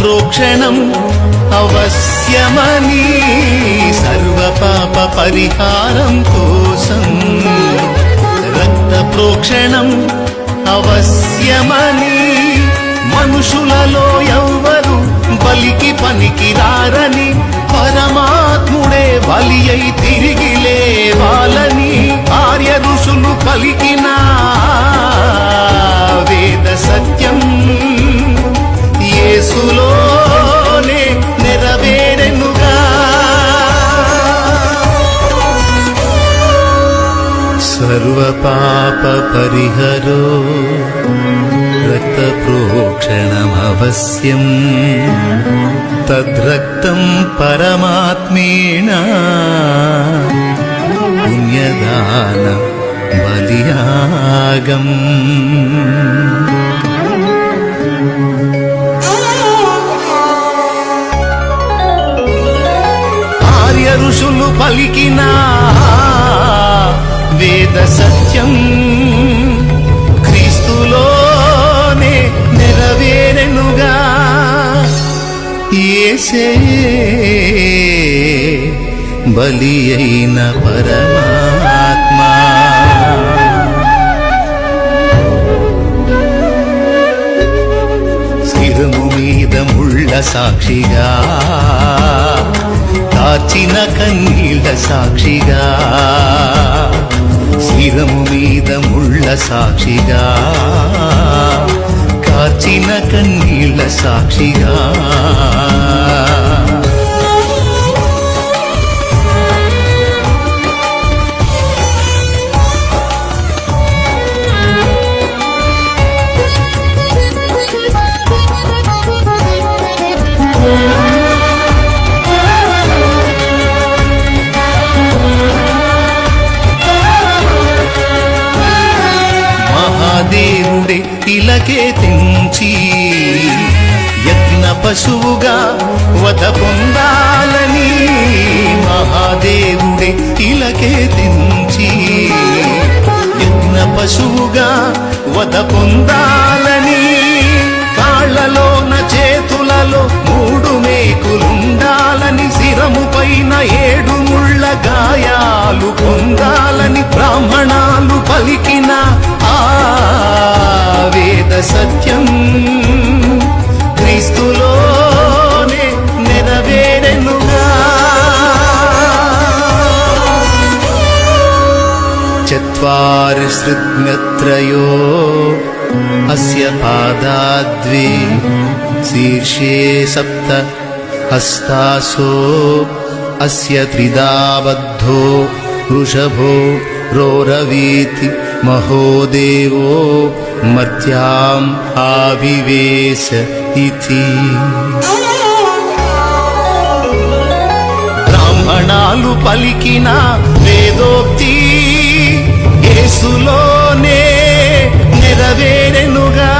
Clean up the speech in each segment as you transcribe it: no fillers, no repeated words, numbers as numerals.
ప్రోక్షణం అవశ్యమని సర్వ పాప పరిహారం కోసం రక్త ప్రోక్షణం అవశ్యమని మనుషులలో ఎవ్వరు బలికి పనికి రారని పరమాత్ముడే బలి అయి తిరిగి లేవాలని ఆర్య ఋషులు పలికిన వేద సత్యం యేసులోనే నెరవేరెనుగా. సర్వ పాప పరిహరో రక్త ప్రోక్షణమవశ్యం తద్రక్తం పరమాత్మేణ పుణ్యదాన బలియాగం. ఆర్య ఋషులు పలికిన వేద సత్యం క్రీస్తులోనే నెరవేరెనుగా. యేసే బలి అయిన పరమాత్మా. శిరము మీద ముళ్ళ సాక్షిగా కార్చిన కన్నీళ్ళ సాక్షిగా శిరము మీద ముళ్ళ సాక్షిగా కార్చిన కన్నీళ్ళ సాక్షిగా దేవుడే ఇలకే తెంచి యజ్ఞ పశువుగా వధ పొందాలని మహాదేవుడే ఇలకే తెంచి యజ్ఞ పశువుగా వధ పొందాలని కాళ్లలోన చేతులలో 3 మేకులుండాలని శిరము పైన 7 ముళ్ళ గాయాలు పొందాలని బ్రాహ్మణాలు పలికిన వేద సత్యం క్రీస్తులోనే నెరవేరెనుగా. చత్వారి శృగ్నత్రయో అస్య పాదాద్వే శీర్షే 7 హస్తాసో అస్య త్రిదాబద్ధో వృషభో రోరవీతి మహోదేవో మర్త్యాం ఆవివేశ ఇతి. బ్రాహ్మణాలు పలికిన వేదోక్తి యేసులోనే నెరవేరెనుగా.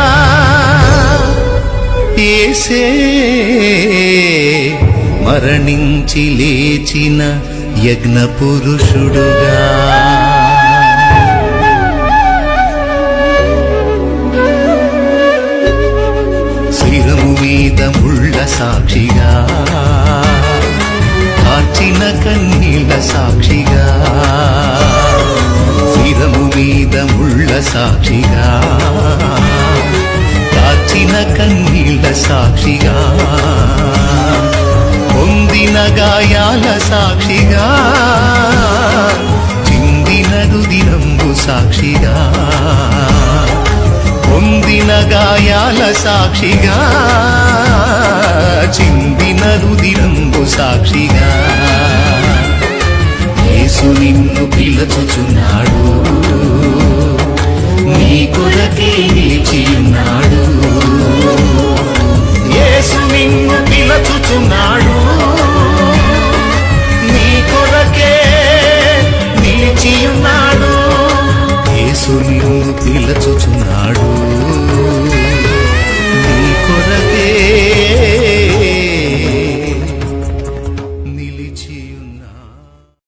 యేసే మరణించి లేచిన యజ్ఞ పురుషుడుగా. శిరము మీద ముళ్ళ సాక్షిగా కార్చిన కన్నీళ్ళ సాక్షిగా శిరము మీద ముళ్ళ సాక్షిగా కార్చిన కన్నీళ్ళ సాక్షిగా పొందిన గాయాల సాక్షిగా చిందిన రుదిరంబు సాక్షిగా పొందిన గాయాల సాక్షిగా చిందిన రుదిరంబు సాక్షిగా యేసు నిన్ను పిలుచుచున్నాడు, నీ కొరకే నిలిచియున్నాడు. యేసు నిన్ను పిలుచుచున్నాడు, నీ కొరకే నిలిచియున్నాడు. యేసు నిన్ను పిలుచుచున్నాడు, నీ కొరకే